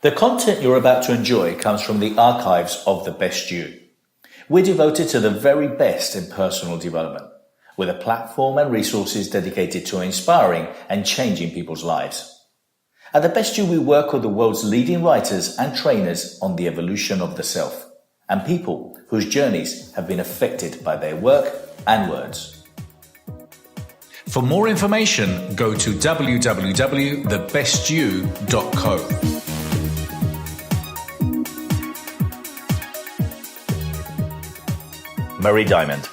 The content you're about to enjoy comes from the archives of The Best You. We're devoted to the very best in personal development, with a platform and resources dedicated to inspiring and changing people's lives. At The Best You, we work with the world's leading writers and trainers on the evolution of the self, and people whose journeys have been affected by their work and words. For more information, go to www.thebestyou.co. Marie Diamond.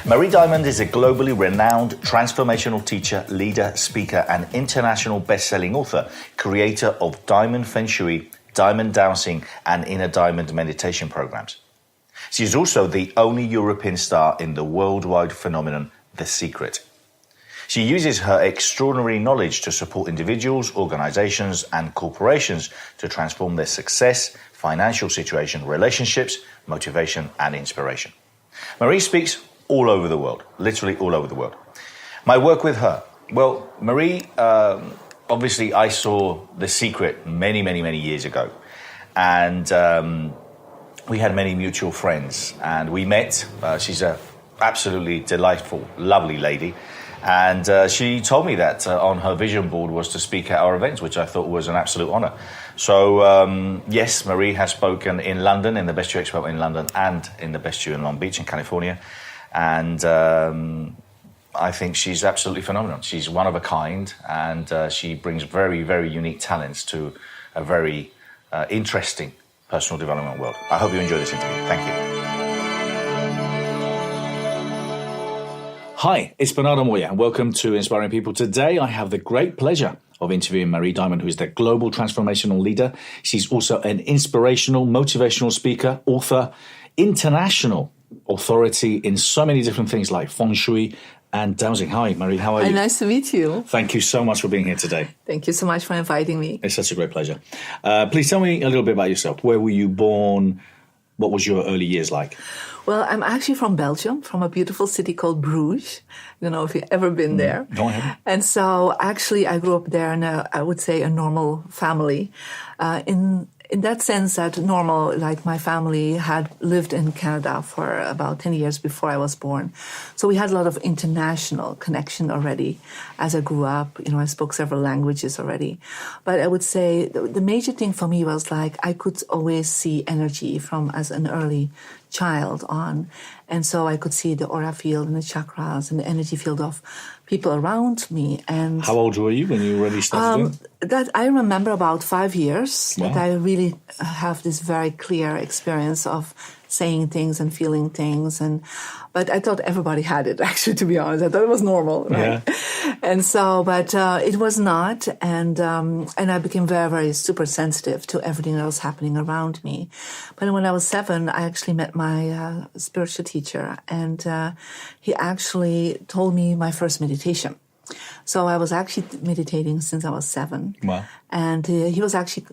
Marie Diamond is a globally renowned transformational teacher, leader, speaker, and international best-selling author, creator of Diamond Feng Shui, Diamond Dowsing, and Inner Diamond meditation programs. She is also the only European star in the worldwide phenomenon, The Secret. She uses her extraordinary knowledge to support individuals, organizations, and corporations to transform their success, financial situation, relationships, motivation, and inspiration. Marie speaks all over the world, literally all over the world. My work with her. Well, Marie, obviously I saw The Secret many, many, many years ago. And we had many mutual friends. And we met. She's a absolutely delightful, lovely lady. And she told me that on her vision board was to speak at our events, which I thought was an absolute honor. So, yes, Marie has spoken in London, in the Best You Expo in London, and in the Best You in Long Beach in California. And I think she's absolutely phenomenal. She's one of a kind, and she brings very, very unique talents to a very interesting personal development world. I hope you enjoy this interview. Thank you. Hi, it's Bernardo Moya, and welcome to Inspiring People. Today, I have the great pleasure of interviewing Marie Diamond, who is the global transformational leader. She's also an inspirational, motivational speaker, author, international authority in so many different things like Feng Shui and dowsing. Hi, Marie, how are you? Nice to meet you. Thank you so much for being here today. Thank you so much for inviting me. It's such a great pleasure. Please tell me a little bit about yourself. Where were you born? What was your early years like? Well, I'm actually from Belgium, from a beautiful city called Bruges. I don't know if you've ever been there. No, I haven't. And so actually I grew up there in I would say a normal family. In that sense that normal, like my family had lived in Canada for about 10 years before I was born. So we had a lot of international connection already as I grew up. You know, I spoke several languages already. But I would say the major thing for me was like I could always see energy from as an early child on. And so I could see the aura field and the chakras and the energy field of people around me. And how old were you when you really started? That I remember about 5 years. Wow. That I really have this very clear experience of saying things and feeling things. But I thought everybody had it, actually, to be honest. I thought it was normal, right? Yeah. And so, but it was not. And I became very, very super sensitive to everything that was happening around me. But when I was 7, I actually met my spiritual teacher. And he actually told me my first meditation. So I was actually meditating since I was 7. Wow. And he was actually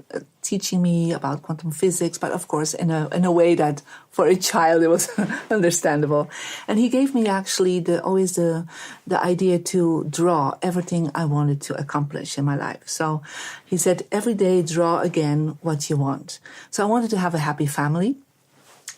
teaching me about quantum physics, but of course in a way that for a child it was understandable. And he gave me actually always the idea to draw everything I wanted to accomplish in my life. So he said, every day draw again what you want. So I wanted to have a happy family.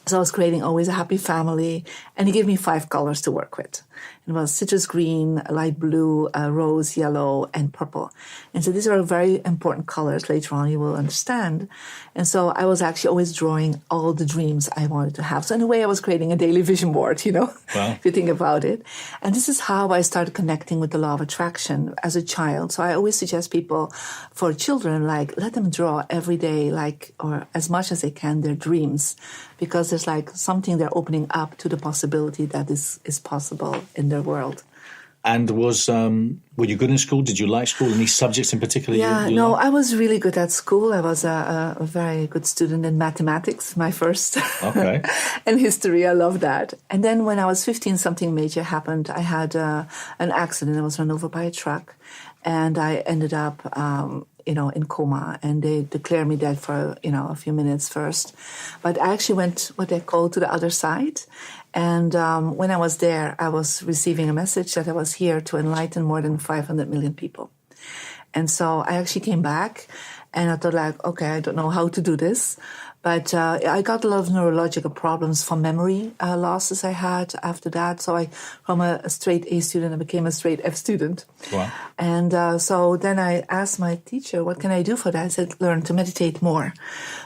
So I was creating always a happy family, and he gave me 5 colors to work with. It was citrus green, light blue, rose, yellow, and purple. And so these are very important colors. Later on, you will understand. And so I was actually always drawing all the dreams I wanted to have. So in a way, I was creating a daily vision board, you know, wow. If you think about it. And this is how I started connecting with the law of attraction as a child. So I always suggest people, for children, like, let them draw every day, like, or as much as they can, their dreams. Because there's like something they're opening up to the possibility that is possible in their world. And were you good in school? Did you like school? Any subjects in particular? No, I was really good at school. I was a very good student in mathematics, my first. Okay. And history, I love that. And then when I was 15, something major happened. I had an accident. I was run over by a truck. And I ended up in coma, and they declared me dead for, a few minutes first. But I actually went what they call to the other side. And when I was there, I was receiving a message that I was here to enlighten more than 500 million people. And so I actually came back, And I thought like, okay, I don't know how to do this. But I got a lot of neurological problems from memory losses I had after that. So from a straight A student, I became a straight F student. Wow. And so then I asked my teacher, what can I do for that? I said, learn to meditate more.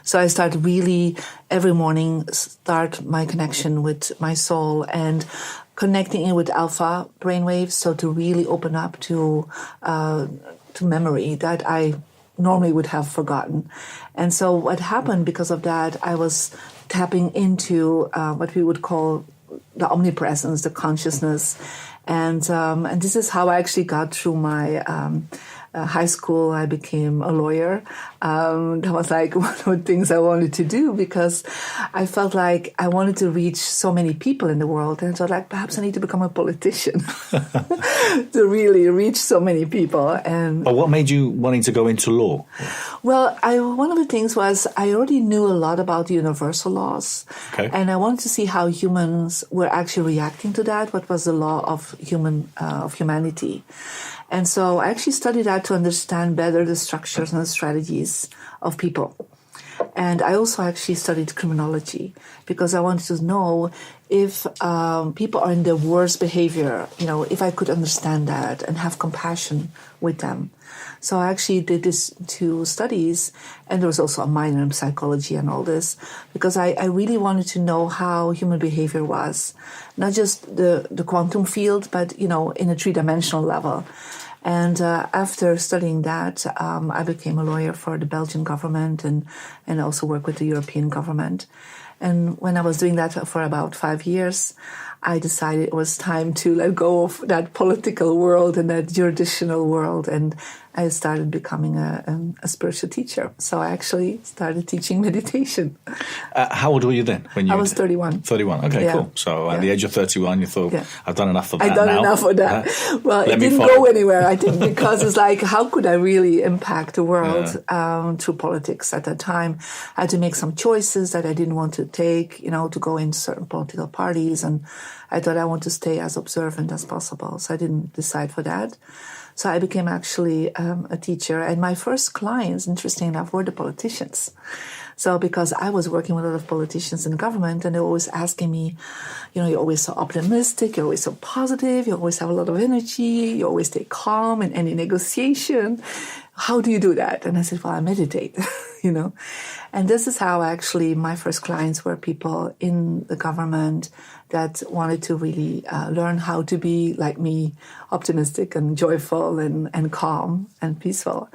So I started really every morning, start my connection with my soul and connecting in with alpha brainwaves. So to really open up to memory that I normally would have forgotten. And so what happened because of that, I was tapping into what we would call the omnipresence, the consciousness. And this is how I actually got through my high school. I became a lawyer. That was like one of the things I wanted to do because I felt like I wanted to reach so many people in the world. And so like, perhaps I need to become a politician to really reach so many people. And But what made you wanting to go into law? well, one of the things was I already knew a lot about the universal laws. Okay. And I wanted to see how humans were actually reacting to that. What was the law of humanity? And so I actually studied that to understand better the structures and the strategies of people. And I also actually studied criminology because I wanted to know if people are in their worst behavior, if I could understand that and have compassion with them. So I actually did these 2 studies, and there was also a minor in psychology and all this, because I really wanted to know how human behavior was, not just the quantum field, but, in a 3-dimensional level. And after studying that, I became a lawyer for the Belgian government and also worked with the European government. And when I was doing that for about 5 years, I decided it was time to let go of that political world and that jurisdictional world. And I started becoming a spiritual teacher. So I actually started teaching meditation. How old were you then? When you I was 31. 31, okay, Yeah. cool. So at the age of 31, you thought, I've done enough of that I've done now. enough of that. Well, it didn't go anywhere, I think, because it's like, how could I really impact the world through politics at that time? I had to make some choices that I didn't want to take, to go into certain political parties. And I thought I want to stay as observant as possible. So I didn't decide for that. So I became actually a teacher. And my first clients, interesting enough, were the politicians. So because I was working with a lot of politicians in government, and they were always asking me, you're always so optimistic, you're always so positive, you always have a lot of energy, you always stay calm in any negotiation. How do you do that? And I said, well, I meditate, And this is how actually my first clients were people in the government that wanted to really learn how to be like me, optimistic and joyful and calm and peaceful.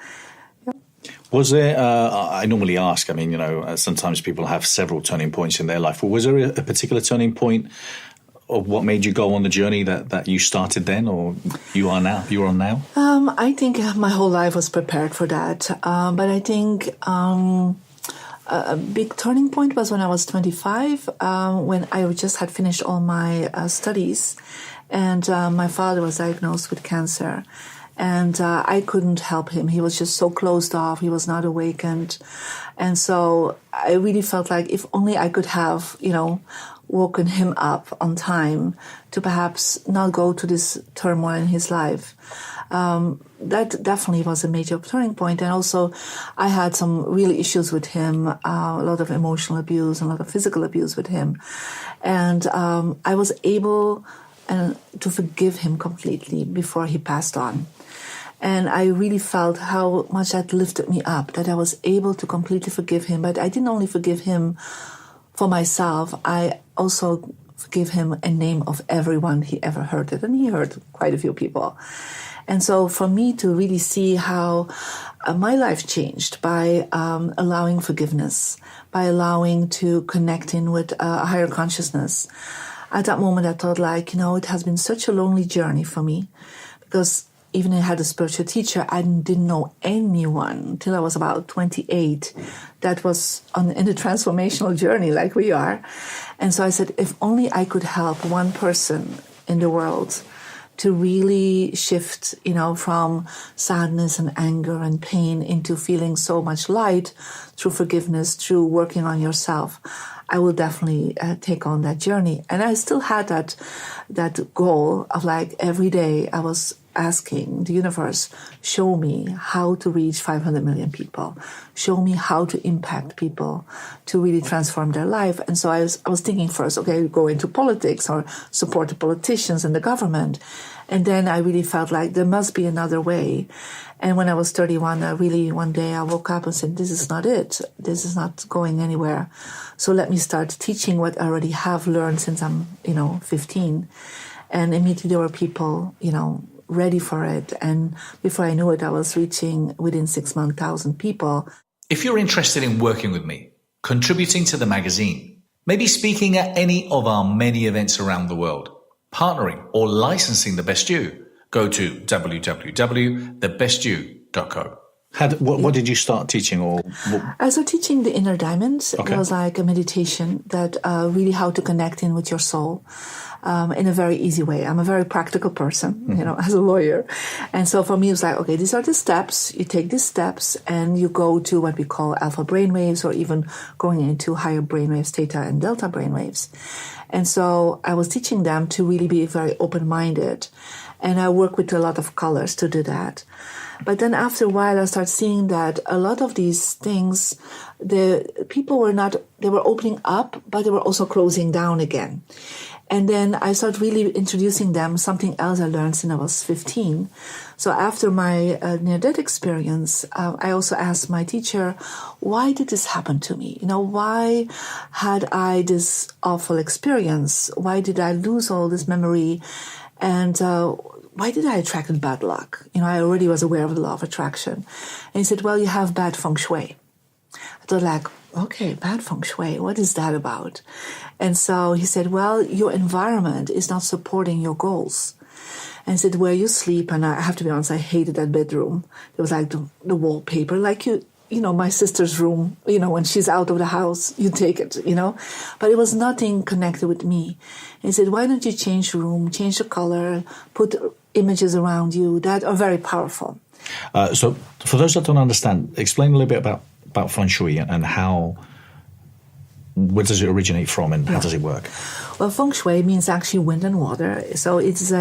Was there, I normally ask, sometimes people have several turning points in their life. Well, was there a particular turning point of what made you go on the journey that you started then or you're on now? I think my whole life was prepared for that. But I think a big turning point was when I was 25, when I just had finished all my studies. And my father was diagnosed with cancer. And I couldn't help him. He was just so closed off. He was not awakened. And so I really felt like if only I could have, woken him up on time to perhaps not go to this turmoil in his life. That definitely was a major turning point. And also I had some really issues with him, a lot of emotional abuse, and a lot of physical abuse with him. And I was able to forgive him completely before he passed on. And I really felt how much that lifted me up, that I was able to completely forgive him. But I didn't only forgive him for myself, I also forgive him in name of everyone he ever hurted. And he hurt quite a few people. And so for me to really see how my life changed by allowing forgiveness, by allowing to connect in with a higher consciousness. At that moment, I thought it has been such a lonely journey for me because even I had a spiritual teacher, I didn't know anyone until I was about 28 that was in the transformational journey like we are. And so I said, if only I could help one person in the world to really shift, from sadness and anger and pain into feeling so much light through forgiveness, through working on yourself, I will definitely take on that journey. And I still had that goal of every day I was asking the universe, show me how to reach 500 million people, show me how to impact people, to really transform their life. And so I was thinking first, okay, go into politics or support the politicians and the government. And then I really felt like there must be another way. And when I was 31, one day I woke up and said, this is not it. This is not going anywhere. So let me start teaching what I already have learned since I'm, 15. And immediately there were people, ready for it. And before I knew it, I was reaching within 6 months, 1,000 people. If you're interested in working with me, contributing to the magazine, maybe speaking at any of our many events around the world, partnering or licensing The Best You, go to www.thebestyou.co. What did you start teaching? I started teaching the inner diamonds. Okay. It was like a meditation that really how to connect in with your soul in a very easy way. I'm a very practical person, as a lawyer. And so for me, it was like, okay, these are the steps. You take these steps and you go to what we call alpha brainwaves, or even going into higher brainwaves, theta and delta brainwaves. And so I was teaching them to really be very open-minded. And I work with a lot of colors to do that. But then after a while, I started seeing that a lot of these things, the people they were opening up, but they were also closing down again. And then I started really introducing them something else I learned since I was 15. So after my near-death experience, I also asked my teacher, why did this happen to me? Why had I this awful experience? Why did I lose all this memory? And why did I attract bad luck? I already was aware of the law of attraction. And he said, well, you have bad Feng Shui. I thought like, okay, bad Feng Shui, what is that about? And so he said, well, your environment is not supporting your goals. And he said, where you sleep, and I have to be honest, I hated that bedroom. It was like the wallpaper, like my sister's room, when she's out of the house, you take it, But it was nothing connected with me. And he said, why don't you change the room, change the color, put images around you that are very powerful. So for those that don't understand, explain a little bit about Feng Shui and where does it originate from and how does it work? Well, Feng Shui means actually wind and water. So it's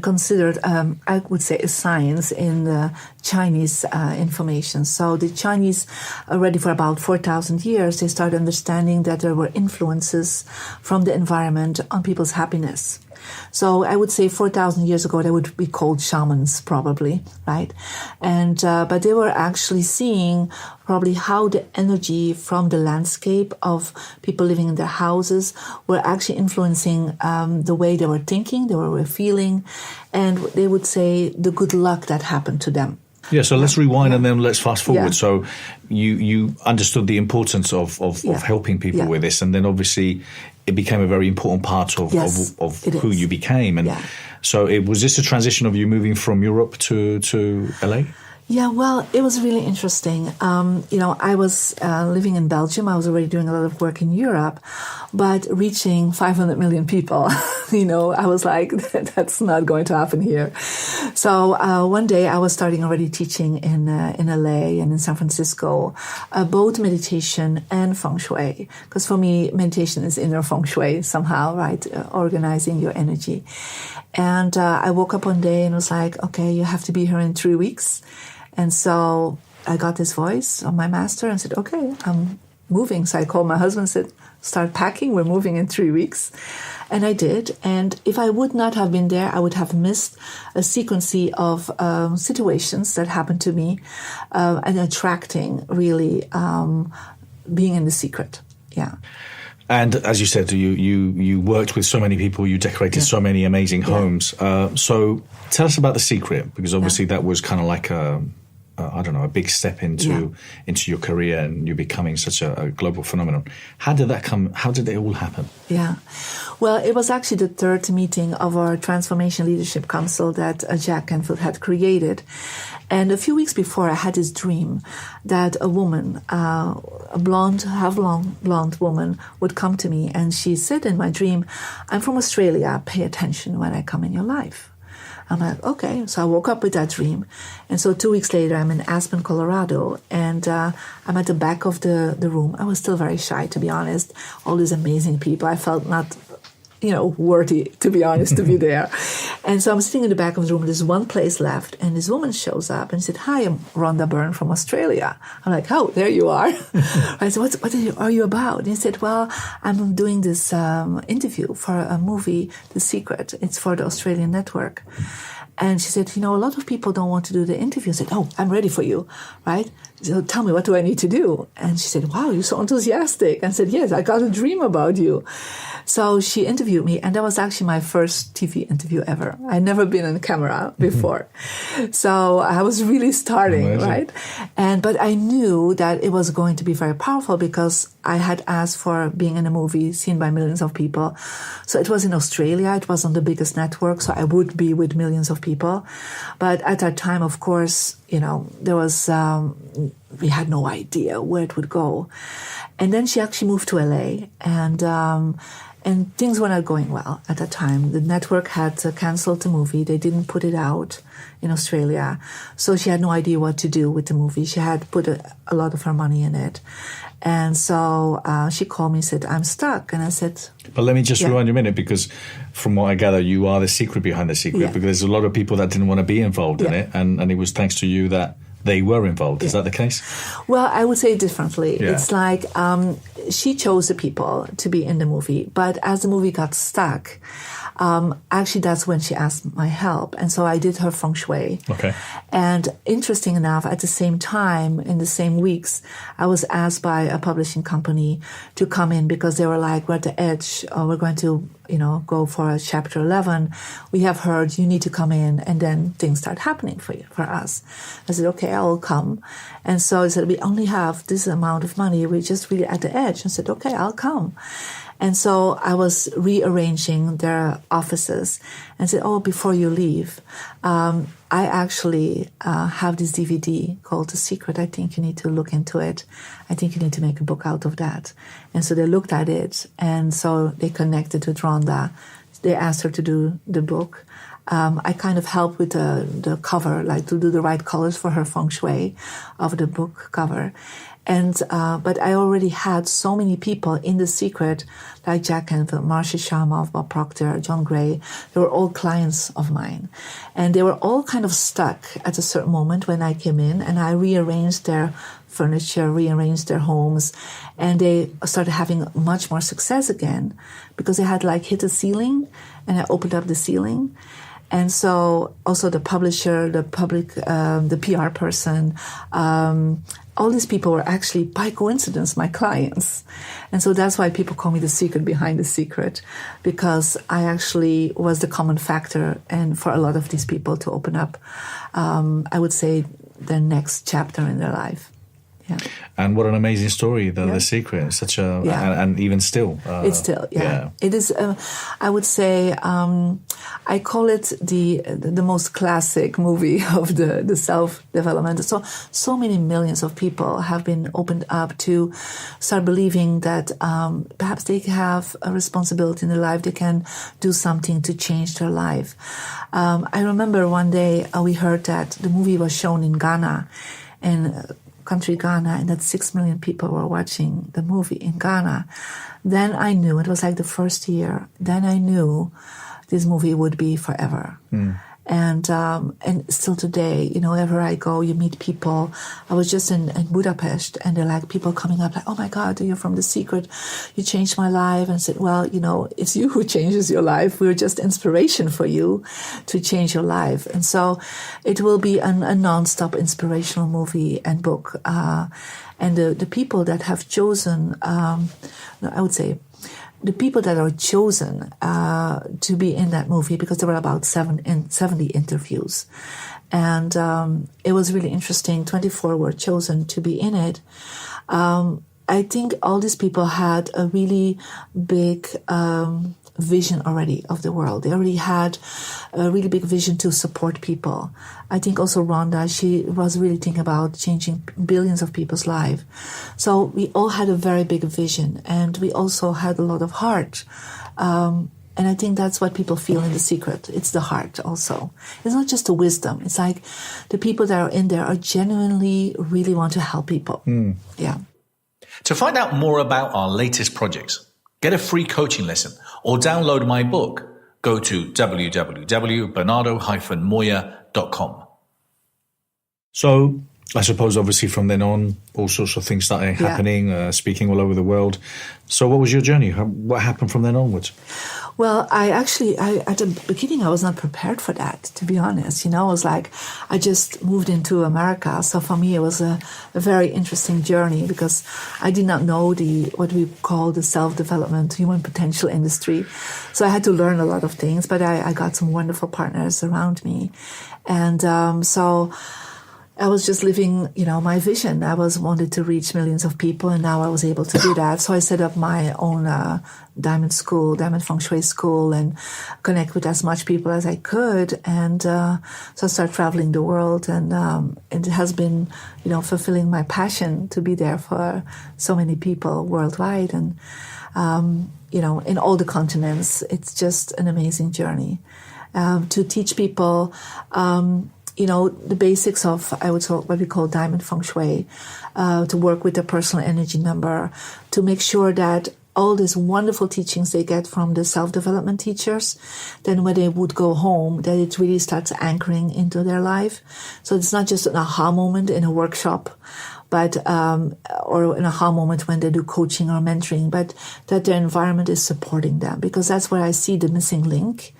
considered, I would say, a science in the Chinese information. So the Chinese, already for about 4,000 years, they started understanding that there were influences from the environment on people's happiness. So I would say 4,000 years ago, they would be called shamans, probably, right? And but they were actually seeing probably how the energy from the landscape of people living in their houses were actually influencing the way they were thinking, they were feeling, and they would say the good luck that happened to them. Yeah, so let's rewind and then let's fast forward. Yeah. So you understood the importance of helping people with this, and then obviously it became a very important part of who you became. And so was this a transition of you moving from Europe to LA? Yeah, well, it was really interesting. I was living in Belgium. I was already doing a lot of work in Europe, but reaching 500 million people, I was like, that's not going to happen here. So one day I was starting already teaching in LA and in San Francisco, both meditation and Feng Shui. Because for me, meditation is inner Feng Shui somehow, right? Organizing your energy. And I woke up one day and was like, okay, you have to be here in 3 weeks. And so I got this voice of my master and said, okay, I'm moving. So I called my husband and said, start packing. We're moving in 3 weeks. And I did. And if I would not have been there, I would have missed a sequence of situations that happened to me and attracting really being in the secret. Yeah. And as you said, you worked with so many people, you decorated so many amazing homes. So tell us about The Secret, because obviously that was kind of like a big step into your career and you becoming such a global phenomenon. How did that come? How did it all happen? Yeah. Well, it was actually the third meeting of our Transformational Leadership Council that Jack Canfield had created. And a few weeks before, I had this dream that a woman, a blonde woman, would come to me. And she said in my dream, I'm from Australia, pay attention when I come in your life. I'm like, okay. So I woke up with that dream. And so 2 weeks later, I'm in Aspen, Colorado, and I'm at the back of the room. I was still very shy, to be honest. All these amazing people. I felt not worthy, to be honest, to be there. And so I'm sitting in the back of the room. There's one place left, and this woman shows up and said, "Hi, I'm Rhonda Byrne from Australia." I'm like, "Oh, there you are." I said, "What are you about?" And he said, "Well, I'm doing this interview for a movie, The Secret. It's for the Australian network." And she said, "A lot of people don't want to do the interview." I said, "Oh, I'm ready for you, right? So tell me, what do I need to do?" And she said, "Wow, you're so enthusiastic." And I said, "Yes, I got a dream about you." So she interviewed me, and that was actually my first TV interview ever. I'd never been on camera before. So I was really starting, Amazing. right? But I knew that it was going to be very powerful because I had asked for being in a movie seen by millions of people. So it was in Australia. It was on the biggest network, so I would be with millions of people. But at that time, of course, there was, we had no idea where it would go. And then she actually moved to LA, and things were not going well at that time. The network had canceled the movie. They didn't put it out in Australia. So she had no idea what to do with the movie. She had put a lot of her money in it. And so she called me and said, "I'm stuck." And I said... But let me just rewind you a minute, because from what I gather, you are the secret behind the secret, because there's a lot of people that didn't want to be involved in it. And it was thanks to you that they were involved. Is that the case? Well, I would say it differently. Yeah. It's like she chose the people to be in the movie, but as the movie got stuck, actually that's when she asked my help. And so I did her Feng Shui. Okay. And interesting enough, at the same time, in the same weeks, I was asked by a publishing company to come in because they were like, "We're at the edge. We're going to, go for a chapter 11. We have heard you need to come in." And then things start happening for us. I said, "Okay, I'll come." And so I said, "We only have this amount of money. We're just really at the edge." I said, "Okay, I'll come." And so I was rearranging their offices and said, "Oh, before you leave, I actually have this DVD called The Secret. I think you need to look into it. I think you need to make a book out of that." And so they looked at it, and so they connected with Rhonda. They asked her to do the book. I kind of helped with the cover, like to do the right colors for her Feng Shui of the book cover. And but I already had so many people in The Secret, like Jack Canfield, Marcia Sharma, Bob Proctor, John Gray. They were all clients of mine. And they were all kind of stuck at a certain moment when I came in, and I rearranged their furniture, rearranged their homes, and they started having much more success again because they had like hit a ceiling, and I opened up the ceiling. And so also the publisher, the public, the PR person, all these people were actually, by coincidence, my clients. And so that's why people call me the secret behind the secret, because I actually was the common factor and for a lot of these people to open up, I would say, their next chapter in their life. Yeah. And what an amazing story, The Secret. It's such a, and even still. It's still, It is, I would say, I call it the most classic movie of the self-development. So many millions of people have been opened up to start believing that perhaps they have a responsibility in their life. They can do something to change their life. I remember one day we heard that the movie was shown in Ghana, and country Ghana, and that 6 million people were watching the movie in Ghana. Then I knew, it was like the first year, then I knew this movie would be forever. And still today, wherever I go, you meet people. I was just in Budapest, and they're like, people coming up like, "Oh my God, you're from The Secret. You changed my life." And I said, "Well, it's you who changes your life. We're just inspiration for you to change your life." And so it will be a non-stop inspirational movie and book. And the people that have chosen, I would say, the people that are chosen to be in that movie, because there were about 70 interviews. And it was really interesting. 24 were chosen to be in it. I think all these people had a really big vision already of the world. They already had a really big vision to support people. I think also Rhonda, she was really thinking about changing billions of people's lives. So we all had a very big vision, and we also had a lot of heart. And I think that's what people feel in The Secret. It's the heart also. It's not just the wisdom. It's like the people that are in there are genuinely really want to help people. Yeah. To find out more about our latest projects, Get a free coaching lesson, or download my book. Go to www.bernardo-moya.com. So I suppose obviously from then on, all sorts of things started happening, speaking all over the world. So what was your journey? What happened from then onwards? Well, I at the beginning, I was not prepared for that, to be honest. I was like, I just moved into America. So for me, it was a very interesting journey because I did not know what we call the self-development, human potential industry. So I had to learn a lot of things, but I got some wonderful partners around me. And so I was just living, my vision. I wanted to reach millions of people, and now I was able to do that. So I set up my own diamond Feng Shui school, and connect with as much people as I could. And so I started traveling the world, and it has been, fulfilling my passion to be there for so many people worldwide, and in all the continents. It's just an amazing journey to teach people. The basics of, I would say, what we call diamond feng shui, to work with the personal energy number, to make sure that all these wonderful teachings they get from the self-development teachers, then when they would go home, that it really starts anchoring into their life. So it's not just an aha moment in a workshop, but or an aha moment when they do coaching or mentoring, but that their environment is supporting them, because that's where I see the missing link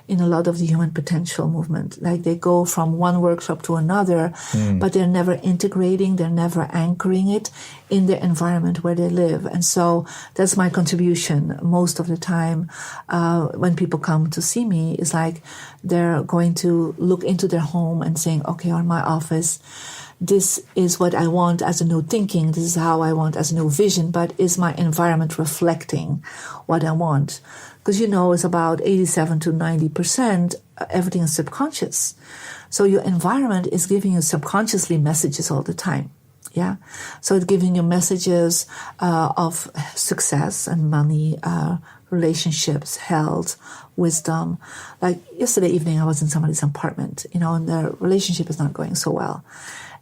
in a lot of the human potential movement. Like they go from one workshop to another, but they're never integrating, they're never anchoring it in the environment where they live. And so that's my contribution most of the time when people come to see me, is like they're going to look into their home and saying, okay, or my office, this is what I want as a new thinking, this is how I want as a new vision, but is my environment reflecting what I want? Because it's about 87 to 90%, everything is subconscious. So your environment is giving you subconsciously messages all the time. Yeah. So it's giving you messages of success and money, relationships, health, wisdom. Like yesterday evening, I was in somebody's apartment, and their relationship is not going so well.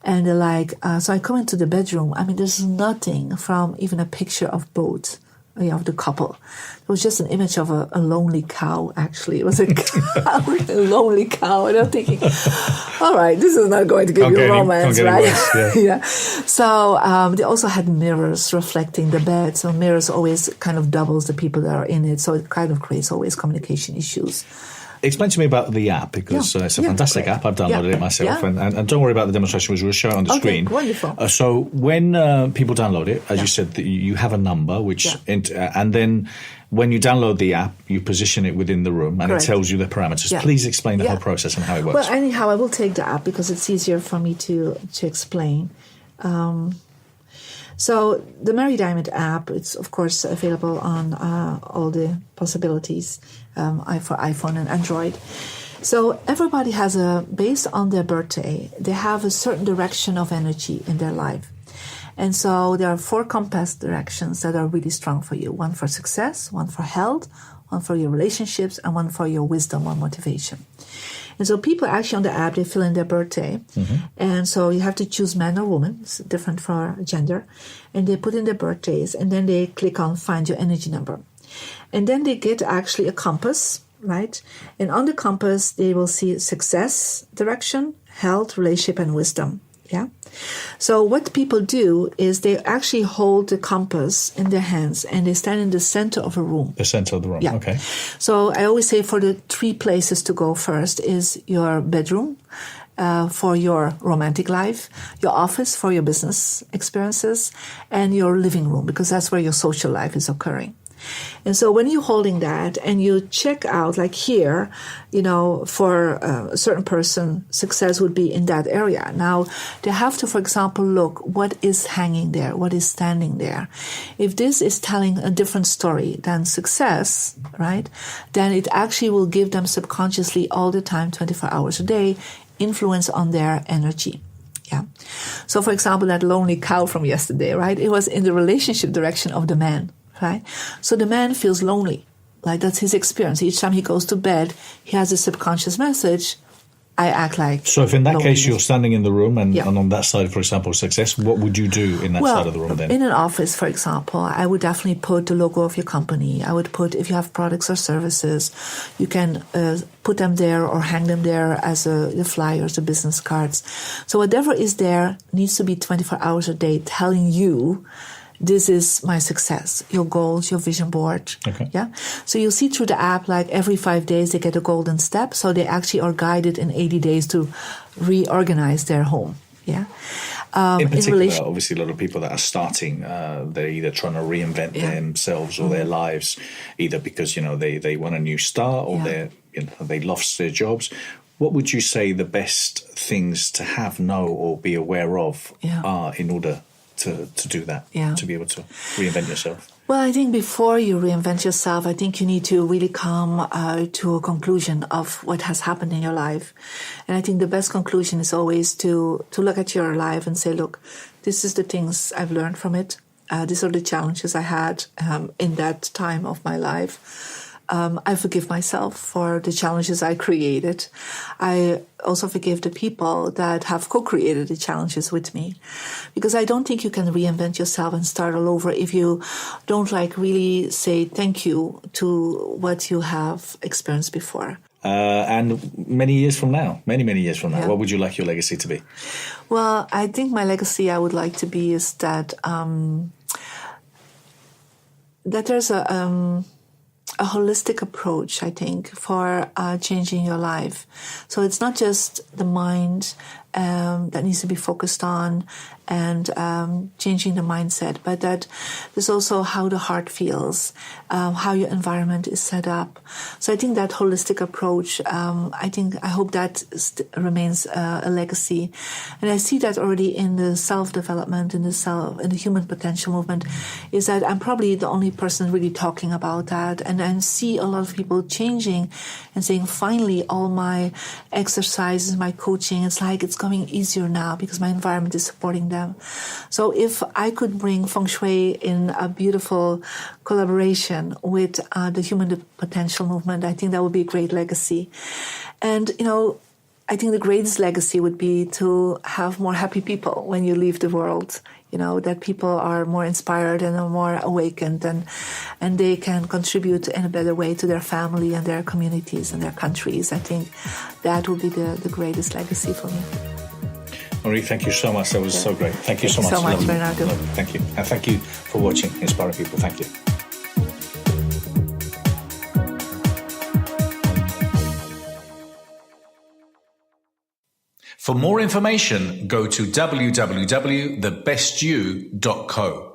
And they're like, so I come into the bedroom. I mean, there's nothing from even a picture of both. Of the couple. It was just an image of a lonely cow, actually. It was a cow, a lonely cow. And I'm thinking, all right, this is not going to give you romance, right? Yeah. So they also had mirrors reflecting the bed. So mirrors always kind of doubles the people that are in it. So it kind of creates always communication issues. Explain to me about the app, because it's a fantastic app. I've downloaded it myself. And don't worry about the demonstration, which we'll show it on the screen. Wonderful. So when people download it, as you said, you have a number, and then when you download the app, you position it within the room, and it tells you the parameters. Please explain the whole process and how it works. Well, anyhow, I will take the app because it's easier for me to explain. So the Mary Diamond app, it's of course available on all the possibilities for iPhone and Android. So everybody has based on their birthday, they have a certain direction of energy in their life. And so there are 4 compass directions that are really strong for you. One for success, one for health, one for your relationships, and one for your wisdom or motivation. And so people actually on the app, they fill in their birthday. And so you have to choose man or woman. It's different for gender. And they put in their birthdays, and then they click on find your energy number. And then they get actually a compass, right? And on the compass, they will see success direction, health, relationship, and wisdom. Yeah. So what people do is they actually hold the compass in their hands, and they stand in the center of a room. The center of the room. Yeah. Okay. So I always say for the 3 places to go first is your bedroom, for your romantic life, your office for your business experiences, and your living room, because that's where your social life is occurring. And so when you're holding that and you check out, like here, for a certain person, success would be in that area. Now, they have to, for example, look what is hanging there, what is standing there. If this is telling a different story than success, right, then it actually will give them subconsciously all the time, 24 hours a day, influence on their energy. Yeah. So, for example, that lonely cow from yesterday, right, it was in the relationship direction of the man. Right? So the man feels lonely. Like that's his experience. Each time he goes to bed, he has a subconscious message, I act like. So if in that case loneliness. you're standing in the room and, Yeah. and on that side, for example, success, what would you do in that side of the room then? In an office, for example, I would definitely put the logo of your company. I would put, if you have products or services, you can put them there or hang them there as the flyers, the business cards. So whatever is there needs to be 24 hours a day telling you, this is my success, your goals, your vision board. Okay. Yeah. So you'll see through the app, like every 5 days they get a golden step. So they actually are guided in 80 days to reorganize their home. Yeah. In particular, obviously, a lot of people that are starting, they're either trying to reinvent themselves or their lives, either because they want a new start or they lost their jobs. What would you say the best things to have, know, or be aware of are in order to do that, to be able to reinvent yourself? Well, I think before you reinvent yourself, I think you need to really come to a conclusion of what has happened in your life. And I think the best conclusion is always to look at your life and say, look, this is the things I've learned from it. These are the challenges I had in that time of my life. I forgive myself for the challenges I created. I also forgive the people that have co-created the challenges with me. Because I don't think you can reinvent yourself and start all over if you don't really say thank you to what you have experienced before. And many years from now, many years from now, what would you like your legacy to be? Well, I think my legacy I would like to be is that that there's a holistic approach, I think, for changing your life. So it's not just the mind that needs to be focused on and changing the mindset, but that there's also how the heart feels, how your environment is set up. So I think that holistic approach, I hope that remains a legacy. And I see that already in the self-development, in the human potential movement, is that I'm probably the only person really talking about that. And I see a lot of people changing and saying, finally, all my exercises, my coaching, it's coming easier now because my environment is supporting them. So if I could bring Feng Shui in a beautiful collaboration with the human potential movement, I think that would be a great legacy. And, I think the greatest legacy would be to have more happy people when you leave the world. That people are more inspired and are more awakened and they can contribute in a better way to their family and their communities and their countries. I think that would be the greatest legacy for me. Marie, thank you so much. That was so great. Thank you so much. Thank you so much, Lovely. Bernardo. Lovely. Thank you. And thank you for watching Inspiring People. Thank you. For more information, go to www.thebestyou.co.